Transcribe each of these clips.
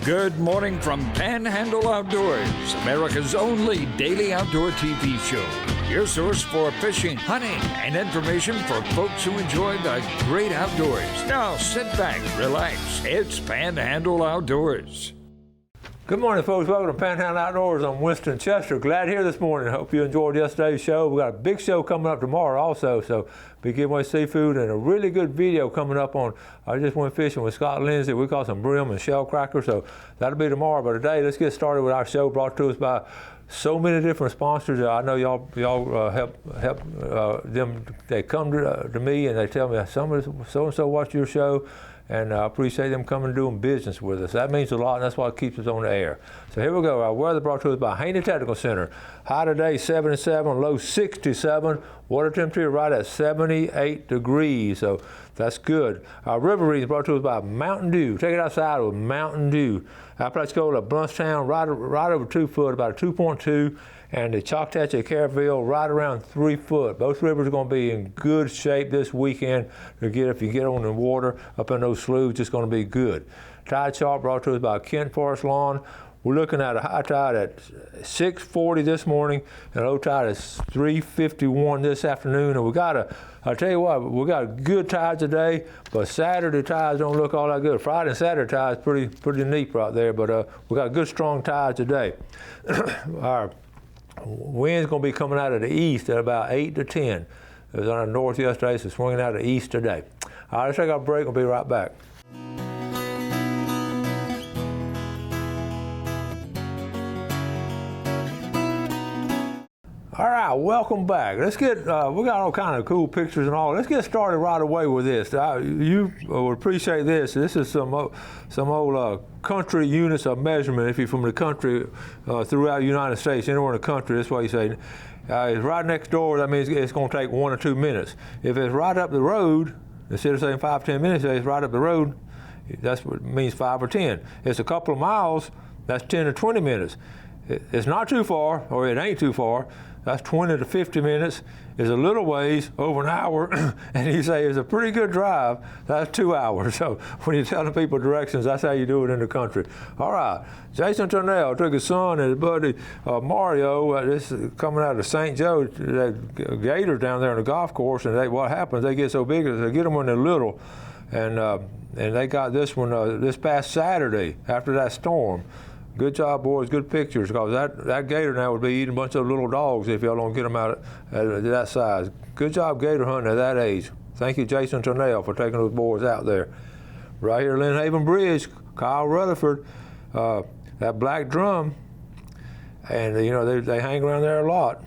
Good morning from Panhandle Outdoors, America's only daily outdoor TV show. Your source for fishing, hunting, and information for folks who enjoy the great outdoors. Now sit back, relax. It's Panhandle Outdoors. Good morning, folks. Welcome to Panhandle Outdoors. I'm Winston Chester. Glad here this morning. Hope you enjoyed yesterday's show. We got a big show coming up tomorrow also, so be giving away seafood and a really good video coming up on, I just went fishing with Scott Lindsay. We caught some brim and shell crackers, so that'll be tomorrow. But today, let's get started with our show brought to us by so many different sponsors. I know y'all help them. They come to me and they tell me, so-and-so watched your show. And I appreciate them coming and doing business with us. That means a lot, and that's what keeps us on the air. So here we go. Our weather brought to us by Haney Technical Center. High today, 77, low 67. Water temperature right at 78 degrees, so that's good. Our river reading brought to us by Mountain Dew. Take it outside with Mountain Dew. Apalachicola, Bluntstown, right over 2 foot, about a 2.2. And the Choctaw, Caryville, right around 3 foot. Both rivers are going to be in good shape this weekend. If you get on the water up in those sloughs, it's going to be good. Tide chart brought to us by Kent Forest Lawn. We're looking at a high tide at 6:40 this morning, and low tide is 3:51 this afternoon. And I'll tell you what, we got good tides today, but Saturday tides don't look all that good. Friday and Saturday tides pretty neat right there, but we got good strong tides today. Our wind's going to be coming out of the east at about 8 to 10. It was on the north yesterday, so swinging out of the east today. All right, let's take our break. We'll be right back. All right, welcome back. Let's get, we got all kind of cool pictures and all. Let's get started right away with this. You would appreciate this. This is some old country units of measurement. If you're from the country throughout the United States, anywhere in the country, that's what you say. It's right next door, that means it's going to take 1 or 2 minutes. If it's right up the road, instead of saying 5 or 10 minutes, it's right up the road, that's what it means 5 or 10. It's a couple of miles, that's 10 or 20 minutes. It's not too far, or it ain't too far. That's 20 to 50 minutes. Is a little ways, over an hour, and you say it's a pretty good drive. That's 2 hours. So when you're telling people directions, that's how you do it in the country. All right, Jason Turnell took his son and his buddy Mario. This is coming out of St. Joe. That gators down there on the golf course, and what happens? They get so big, they get them when they're little, and they got this one this past Saturday after that storm. Good job, boys. Good pictures, because that gator now would be eating a bunch of little dogs if y'all don't get them out at that size. Good job gator hunting at that age. Thank you, Jason Turnell, for taking those boys out there. Right here, Lynn Haven Bridge, Kyle Rutherford, that black drum, and they hang around there a lot.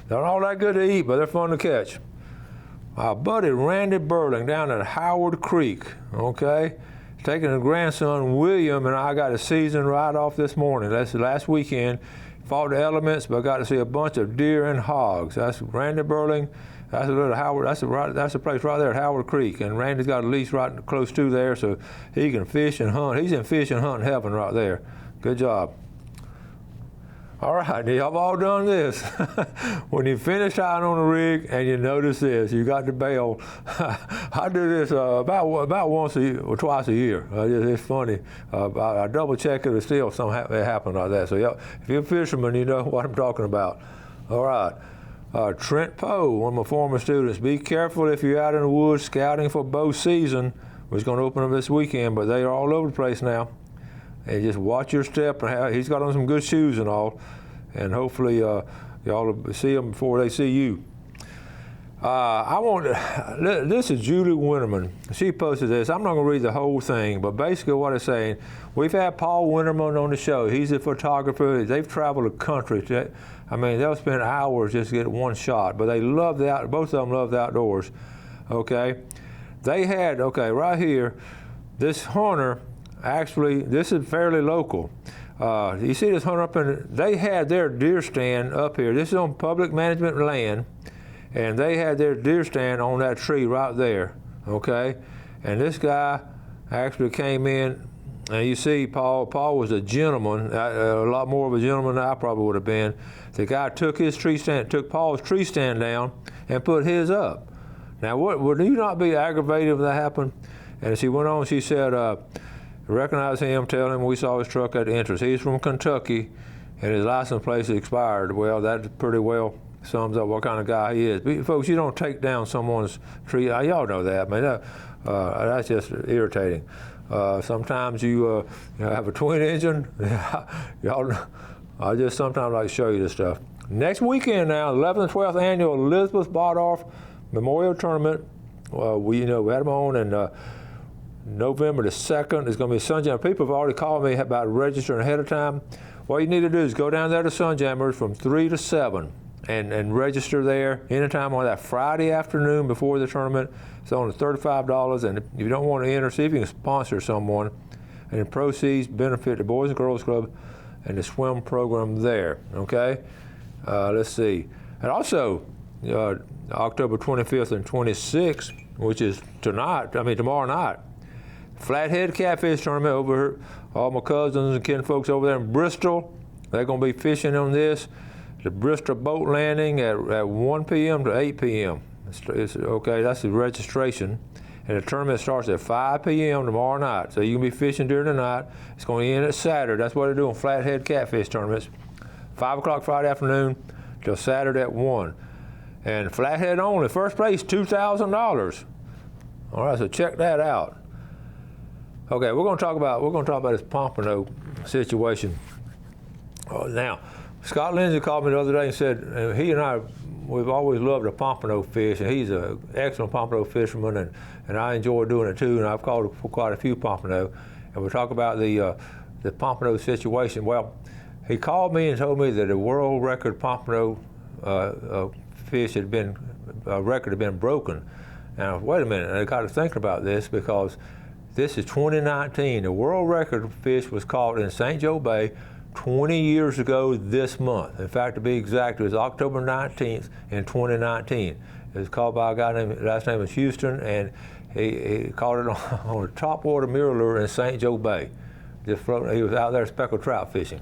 They're not all that good to eat, but they're fun to catch. My buddy Randy Burling down at Howard Creek, okay? Taking his grandson William, and I got a season right off this morning. That's the last weekend. Fought the elements, but got to see a bunch of deer and hogs. That's Randy Burling. That's a little Howard. That's the place right there at Howard Creek, and Randy's got a lease right close to there, so he can fish and hunt. He's in fish and hunting heaven right there. Good job. All right, y'all all done this. When you finish out on the rig and you notice this, you got the bail. I do this about once a year or twice a year. It's funny. I double check it, and still something happen like that. So if you're a fisherman, you know what I'm talking about. All right. Trent Poe, one of my former students. Be careful if you're out in the woods scouting for bow season. We're going to open up this weekend, but they are all over the place now. And just watch your step. And he's got on some good shoes and all. And hopefully y'all will see them before they see you. This is Julie Winterman. She posted this. I'm not going to read the whole thing, but basically what it's saying, we've had Paul Winterman on the show. He's a photographer. They've traveled the country. They'll spend hours just to get one shot, but they love both of them love the outdoors. Okay? They had, right here, this hunter. Actually, this is fairly local. You see this hunter they had their deer stand up here. This is on public management land, and they had their deer stand on that tree right there, okay? And this guy actually came in, and you see Paul was a gentleman, a lot more of a gentleman than I probably would have been. The guy took Paul's tree stand down and put his up. Now, would you not be aggravated if that happened? And she went on, she said, Recognize him, tell him we saw his truck at the entrance. He's from Kentucky, and his license plate is expired. Well, that pretty well sums up what kind of guy he is. But, folks, you don't take down someone's tree. Y'all know that, man. That's just irritating. Sometimes you have a twin engine. I just sometimes like to show you this stuff. Next weekend now, 11th and 12th annual Elizabeth Bardolph Memorial Tournament. We had them on, and November the 2nd is going to be Sunjammer. People have already called me about registering ahead of time. What you need to do is go down there to Sunjammers from 3 to 7 and register there anytime on that Friday afternoon before the tournament. It's only $35, and if you don't want to enter, see if you can sponsor someone. And the proceeds benefit the Boys and Girls Club and the swim program there, okay? Let's see. And also, October 25th and 26th, which is tomorrow night, Flathead Catfish Tournament over here. All my cousins and kinfolks over there in Bristol, they're going to be fishing on this. The Bristol boat landing at 1 p.m. to 8 p.m. Okay, that's the registration. And the tournament starts at 5 p.m. tomorrow night. So you can be fishing during the night. It's going to end at Saturday. That's what they're doing, Flathead Catfish Tournaments. 5 o'clock Friday afternoon till Saturday at 1. And Flathead only, first place, $2,000. All right, so check that out. Okay, we're going to talk about this pompano situation. Now, Scott Lindsay called me the other day and said he and I, we've always loved a pompano fish, and he's an excellent pompano fisherman, and I enjoy doing it too, and I've caught for quite a few pompano. And we'll talk about the pompano situation. Well, he called me and told me that a world record pompano fish record had been broken. Now, wait a minute, I got to thinking about this because this is 2019. The world record fish was caught in St. Joe Bay 20 years ago this month. In fact, to be exact, it was October 19th in 2019. It was caught by a guy named, last name was Houston, and he caught it on a topwater mirror lure in St. Joe Bay. Just floating, he was out there speckled trout fishing.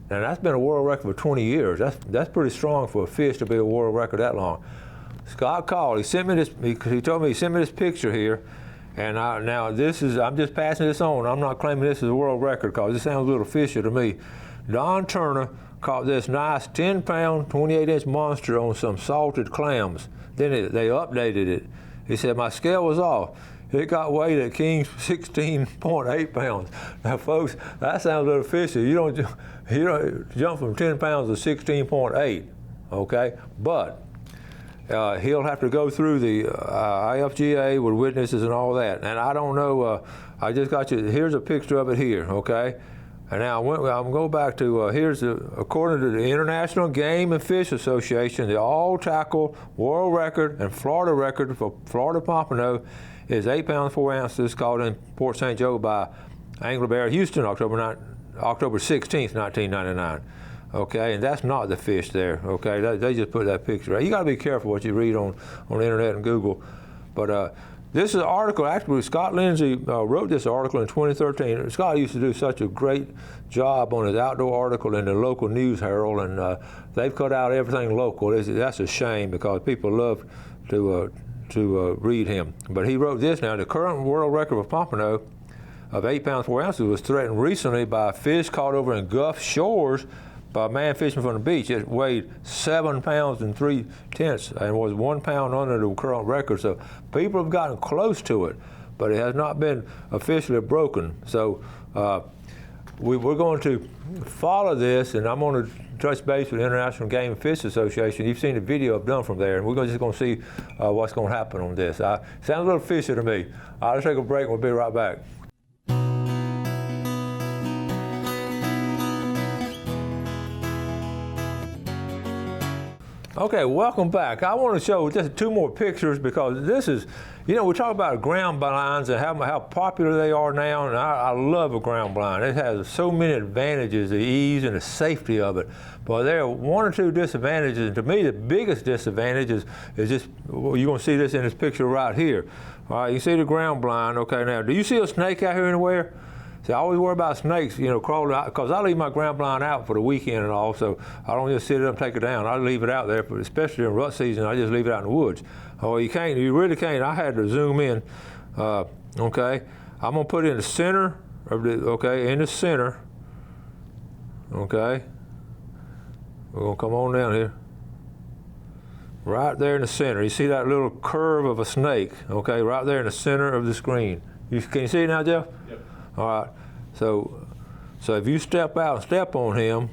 Now that's been a world record for 20 years. That's pretty strong for a fish to be a world record that long. Scott called. He sent me this. He told me he sent me this picture here, and I'm just passing this on. I'm not claiming this is a world record because this sounds a little fishy to me. Don Turner caught this nice 10-pound, 28-inch monster on some salted clams. Then they updated it. He said my scale was off. It got weighed at King's 16.8 pounds. Now, folks, that sounds a little fishy. You don't jump from 10 pounds to 16.8, okay? But he'll have to go through the IFGA with witnesses and all that. And I don't know. I just got you. Here's a picture of it here, okay? And now I'm going back to according to the International Game and Fish Association, the all-tackle world record and Florida record for Florida pompano is 8 pounds 4 ounces, caught in Port St. Joe by Angler Bear Houston, October 16th, 1999. Okay, and that's not the fish there. Okay, they just put that picture out. You got to be careful what you read on the internet and Google. But this is an article. Actually, Scott Lindsay wrote this article in 2013. Scott used to do such a great job on his outdoor article in the local News Herald, and they've cut out everything local. That's a shame because people love to read him. But he wrote this now. The current world record for pompano of 8 pounds 4 ounces was threatened recently by a fish caught over in Gulf Shores by a man fishing from the beach. It weighed 7 pounds and 3/10 and was 1 pound under the current record. So people have gotten close to it, but it has not been officially broken. So we're going to follow this, and I'm going to touch base with the International Game and Fish Association. You've seen the video I've done from there, and we're just going to see what's going to happen on this. Sounds a little fishy to me. I'll take a break and we'll be right back. Okay, welcome back. I want to show just 2 more pictures because this is, we talk about ground blinds and how popular they are now, and I love a ground blind. It has so many advantages, the ease and the safety of it. But there are 1 or 2 disadvantages, and to me the biggest disadvantage is just, well, you're going to see this in this picture right here. All right, you see the ground blind. Okay, now, do you see a snake out here anywhere? See, I always worry about snakes, crawling out, because I leave my ground blind out for the weekend and all, so I don't just sit it up and take it down. I leave it out there, but especially in rut season, I just leave it out in the woods. Oh, you really can't. I had to zoom in. Okay, I'm gonna put it in the center of the, okay, in the center, okay, we're gonna come on down here, right there in the center. You see that little curve of a snake, okay, right there in the center of the screen. Can you see it now, Jeff? Yep. All right, so if you step out and step on him,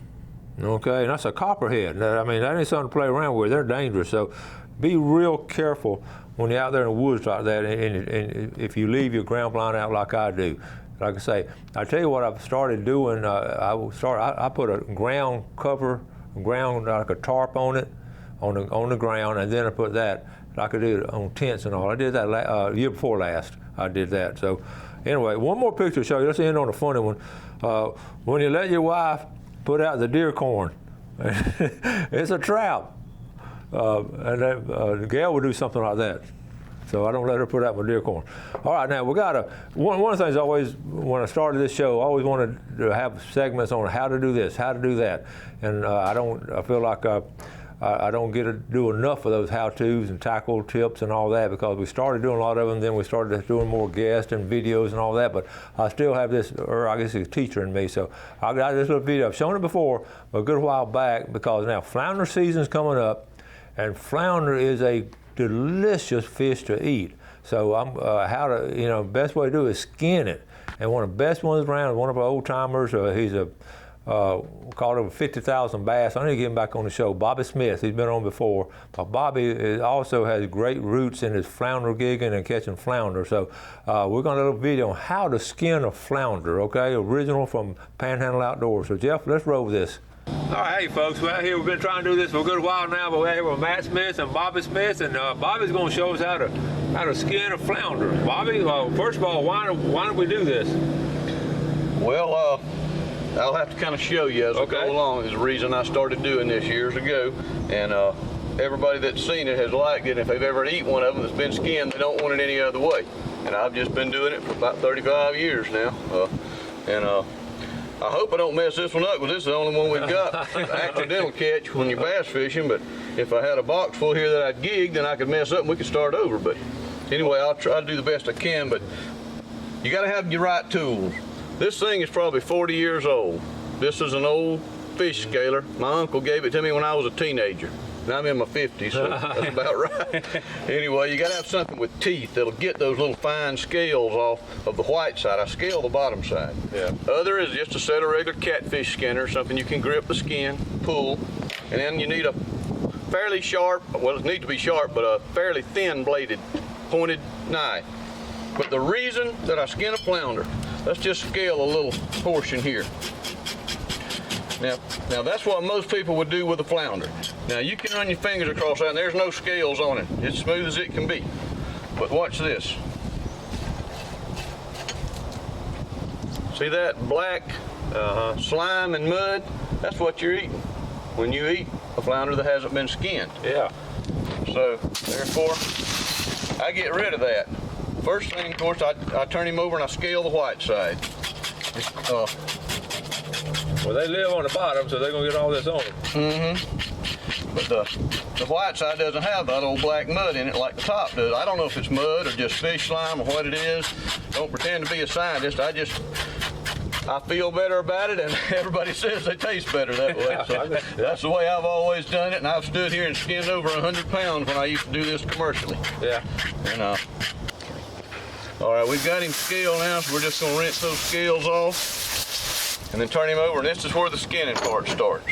okay, and that's a copperhead. I mean, that ain't something to play around with. They're dangerous, so be real careful when you're out there in the woods like that, and if you leave your ground blind out like I do. Like I say, I tell you what I've started doing. I put a ground cover, like a tarp on it, on the ground, and then I put that like I did on tents and all. I did that year before last. I did that. So anyway, one more picture to show you. Let's end on a funny one. When you let your wife put out the deer corn, it's a trap, and the gal would do something like that. So I don't let her put out my deer corn. All right, now we got one of the things I always, when I started this show, I always wanted to have segments on how to do this, how to do that, and I feel like I don't get to do enough of those how-tos and tackle tips and all that, because we started doing a lot of them, then we started doing more guests and videos and all that, but I still have this, or I guess it's a teacher in me, so I got this little video. I've shown it before a good while back, because now flounder season's coming up, and flounder is a delicious fish to eat. So best way to do it is skin it. And one of the best ones around, one of our old timers, he's caught over 50,000 bass. I need to get him back on the show. Bobby Smith, he's been on before. But Bobby also has great roots in his flounder gigging and catching flounder. So we're going to do a video on how to skin a flounder, okay? Original from Panhandle Outdoors. So Jeff, let's roll with this. All right, hey folks, we're out here. We've been trying to do this for a good while now, but we're out here with Matt Smith and Bobby Smith, and Bobby's going to show us how to skin a flounder. Bobby, first of all, why do we do this? Well, I'll have to kind of show you as we go along. Is the reason I started doing this years ago, and everybody that's seen it has liked it. If they've ever eaten one of them that's been skinned, they don't want it any other way. And I've just been doing it for about 35 years now, I hope I don't mess this one up, because this is the only one we've got accidental catch when you're bass fishing. But if I had a box full here that I'd gig, then I could mess up and we could start over. But anyway, I'll try to do the best I can, but you got to have your right tools. This thing is probably 40 years old. This is an old fish scaler. My uncle gave it to me when I was a teenager. And I'm in my 50s, so that's about right. Anyway, you got to have something with teeth that'll get those little fine scales off of the white side. I scale the bottom side. Yeah. Other is just a set of regular catfish skinner, something you can grip the skin, pull, and then you need a fairly sharp, well, it needs to be sharp, but a fairly thin bladed, pointed knife. But the reason that I skin a flounder, let's just scale a little portion here. Now that's what most people would do with a flounder. Now you can run your fingers across that and there's no scales on it. It's smooth as it can be. But watch this. See that black slime and mud? That's what you're eating when you eat a flounder that hasn't been skinned. Yeah. So therefore, I get rid of that. First thing, of course, I turn him over and I scale the white side. Well, they live on the bottom, so they're going to get all this on them. Mm-hmm. But the white side doesn't have that old black mud in it like the top does. I don't know if it's mud or just fish slime or what it is. Don't pretend to be a scientist. I feel better about it, and everybody says they taste better that way. So that's the way I've always done it, and I've stood here and skinned over 100 pounds when I used to do this commercially. Yeah. And all right, we've got him scaled now, so we're just going to rinse those scales off and then turn him over, and this is where the skinning part starts.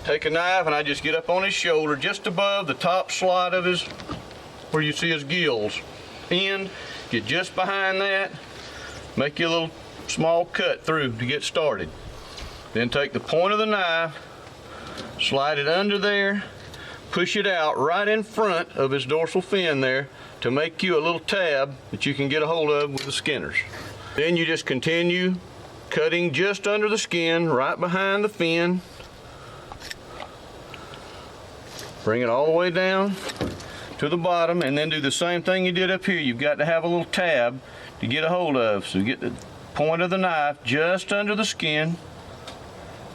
Take a knife, and I just get up on his shoulder, just above the top slot of his, where you see his gills end, get just behind that, make you a little small cut through to get started. Then take the point of the knife, slide it under there, push it out right in front of his dorsal fin there to make you a little tab that you can get a hold of with the skinners. Then you just continue cutting just under the skin, right behind the fin. Bring it all the way down to the bottom, and then do the same thing you did up here. You've got to have a little tab to get a hold of. So get the point of the knife just under the skin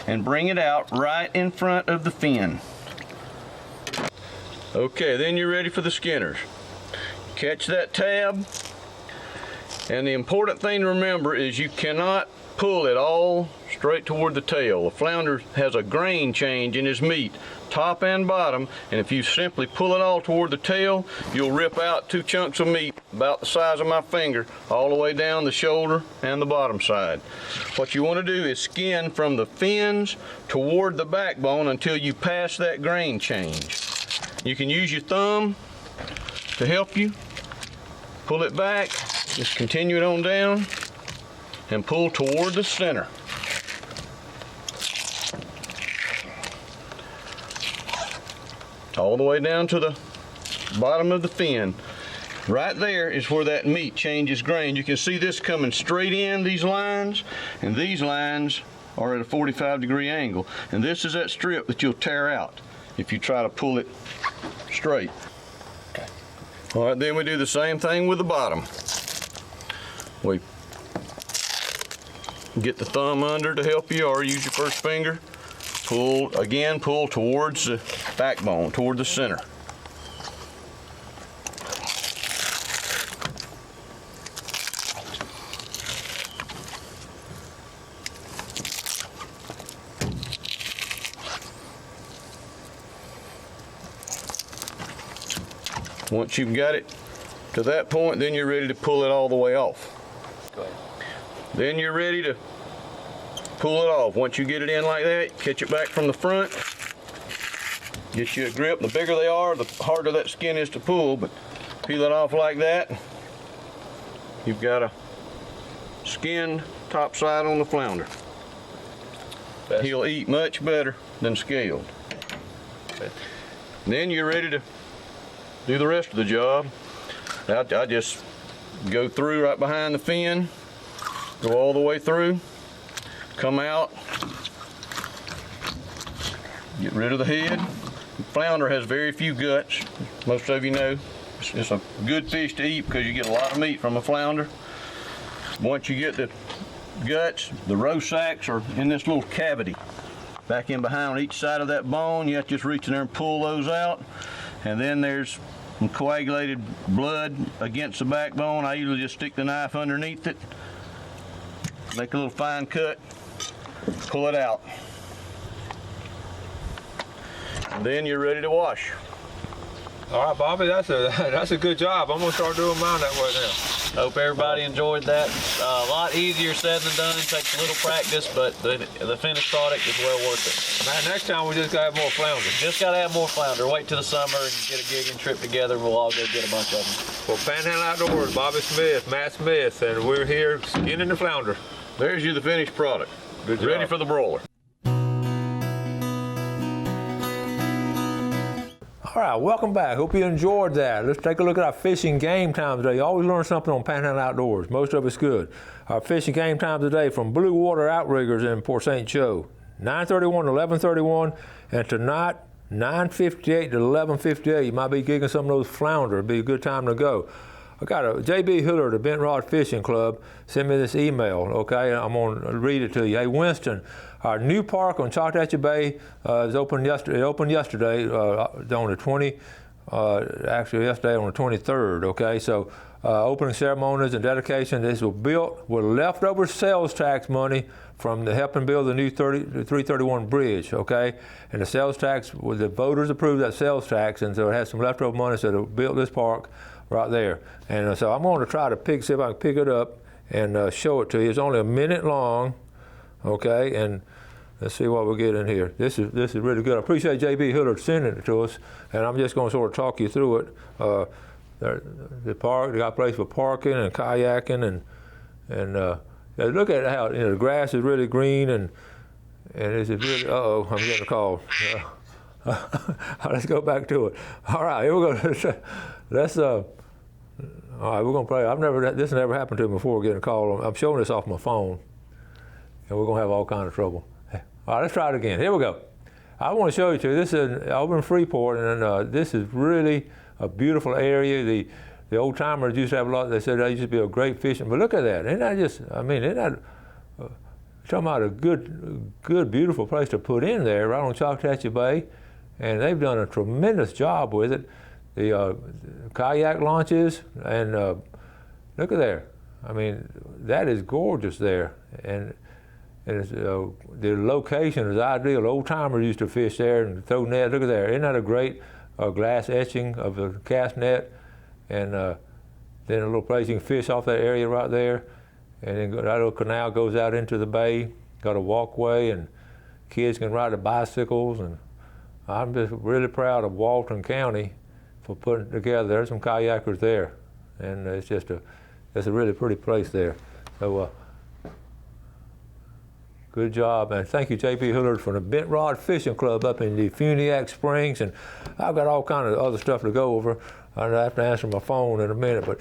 and bring it out right in front of the fin. Okay, then you're ready for the skinners. Catch that tab, And the important thing to remember is you cannot pull it all straight toward the tail. The flounder has a grain change in his meat, top and bottom, and if you simply pull it all toward the tail, you'll rip out 2 chunks of meat about the size of my finger all the way down the shoulder and the bottom side. What you want to do is skin from the fins toward the backbone until you pass that grain change. You can use your thumb to help you. Pull it back, just continue it on down, and pull toward the center. All the way down to the bottom of the fin. Right there is where that meat changes grain. You can see this coming straight in, these lines, and these lines are at a 45-degree angle. And this is that strip that you'll tear out if you try to pull it straight. Okay. All right, then we do the same thing with the bottom. We get the thumb under to help you, or use your first finger. Pull towards the backbone, toward the center. Once you've got it to that point, then you're ready to pull it all the way off. Go ahead. Then you're ready to pull it off. Once you get it in like that, catch it back from the front, get you a grip. The bigger they are, the harder that skin is to pull, but peel it off like that. You've got a skinned top side on the flounder. He'll eat much better than scaled. Then you're ready to do the rest of the job. I just go through right behind the fin, go all the way through, come out, get rid of the head. The flounder has very few guts. Most of you know it's a good fish to eat because you get a lot of meat from a flounder. Once you get the guts, the roe sacks are in this little cavity back in behind on each side of that bone. You have to just reach in there and pull those out. And then there's some coagulated blood against the backbone. I usually just stick the knife underneath it, make a little fine cut, pull it out. And then you're ready to wash. All right, Bobby, that's a good job. I'm gonna start doing mine that way now. Hope everybody enjoyed that. A lot easier said than done. Takes a little practice, but the finished product is well worth it. Man, next time we just gotta have more flounder. Just gotta have more flounder. Wait till the summer and get a gigging trip together. We'll all go get a bunch of them. For Panhandle Outdoors, Bobby Smith, Matt Smith, and we're here skinning the flounder. There's the finished product. Good job. Ready for the broiler. All right, welcome back. Hope you enjoyed that. Let's take a look at our fishing game time today. You always learn something on Panhandle Outdoors. Most of it's good. Our fishing game time today from Blue Water Outriggers in Port St. Joe, 9:31 to 11:31, and tonight 9:58 to 11:58. You might be gigging some of those flounder. It'd be a good time to go. I got a J.B. Hiller, the Bent Rod Fishing Club, sent me this email, okay? I'm going to read it to you. Hey, Winston, our new park on Choctawhatchee Bay is opened yesterday. It opened yesterday on the 20th, actually yesterday on the 23rd, okay? So opening ceremonies and dedication. This was built with leftover sales tax money from the helping build the new 331 bridge, okay? And the sales tax, the voters approved that sales tax, and so it has some leftover money, so they built this park right there. And so I'm going to try to see if I can pick it up and show it to you. It's only a minute long, okay? And let's see what we get in here. This is really good. I appreciate J.B. Hiller sending it to us, and I'm just going to sort of talk you through it. The park, they got a place for parking and kayaking, and look at how the grass is really green, and this is really. I'm getting a call. Let's go back to it. All right, here we go. Let's. All right, we're gonna play. This never happened to me before getting a call. I'm showing this off my phone, and we're gonna have all kinds of trouble. All right, let's try it again. Here we go. I want to show you too. This is over in Freeport, and this is really a beautiful area. The old timers used to have a lot. They said that used to be a great fishing. But look at that. Isn't that just? I mean, isn't that talking about a good, beautiful place to put in there, right on Choctawhatchee Bay, and they've done a tremendous job with it. The kayak launches, and look at there. I mean, that is gorgeous there, and it's, the location is ideal. Old timers used to fish there and throw nets. Look at there, isn't that a great glass etching of the cast net? And then a little place you can fish off that area right there, and then that little canal goes out into the bay. Got a walkway, and kids can ride the bicycles. And I'm just really proud of Walton County for putting it together. There's some kayakers there, and it's a really pretty place there. So good job, and thank you, J.P. Hillard, from the Bent Rod Fishing Club up in the Funiac Springs. And I've got all kind of other stuff to go over. I have to answer my phone in a minute, but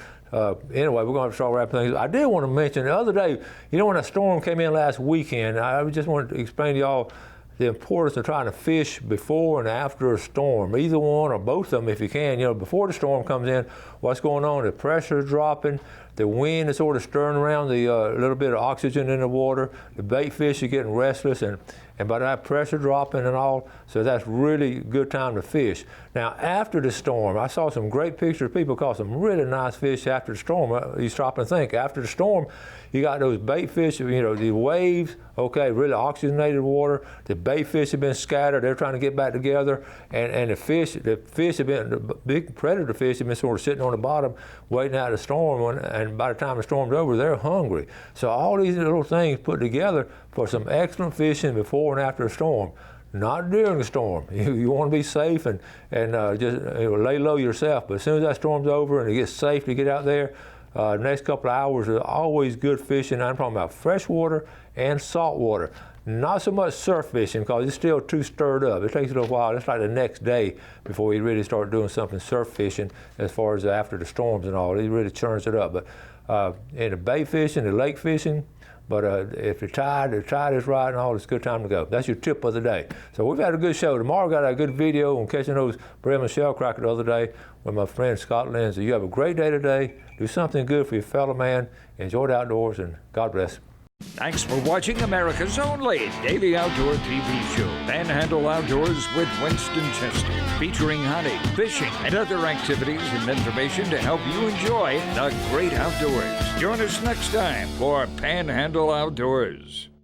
anyway, we're going to have to start wrapping things up. I did want to mention the other day, you know, when that storm came in last weekend, I just wanted to explain to y'all the importance of trying to fish before and after a storm, either one or both of them if you can. You know, before the storm comes in, what's going on? The pressure is dropping, the wind is sort of stirring around the little bit of oxygen in the water, the bait fish are getting restless, and by that pressure dropping and all, so that's really good time to fish. Now, after the storm, I saw some great pictures. People caught some really nice fish after the storm. You stop and think, after the storm, you got those bait fish, you know, the waves, okay, really oxygenated water. The bait fish have been scattered. They're trying to get back together. And the fish have been, the big predator fish have been sort of sitting on the bottom waiting out the storm. And by the time the storm's over, they're hungry. So all these little things put together for some excellent fishing before and after a storm. Not during the storm. You want to be safe and just lay low yourself. But as soon as that storm's over and it gets safe to get out there, next couple of hours are always good fishing. I'm talking about freshwater and saltwater. Not so much surf fishing because it's still too stirred up. It takes a little while. It's like the next day before we really start doing something surf fishing as far as after the storms and all. It really churns it up. But in the bay fishing, the lake fishing, but if the tide is right and all, it's a good time to go. That's your tip of the day. So we've had a good show. Tomorrow got a good video on catching those Bremen shellcracker the other day with my friend Scott Lindsay. You have a great day today. Do something good for your fellow man. Enjoy the outdoors, and God bless. Thanks for watching America's only daily outdoor TV show, Panhandle Outdoors with Winston Chester, featuring hunting, fishing, and other activities and information to help you enjoy the great outdoors. Join us next time for Panhandle Outdoors.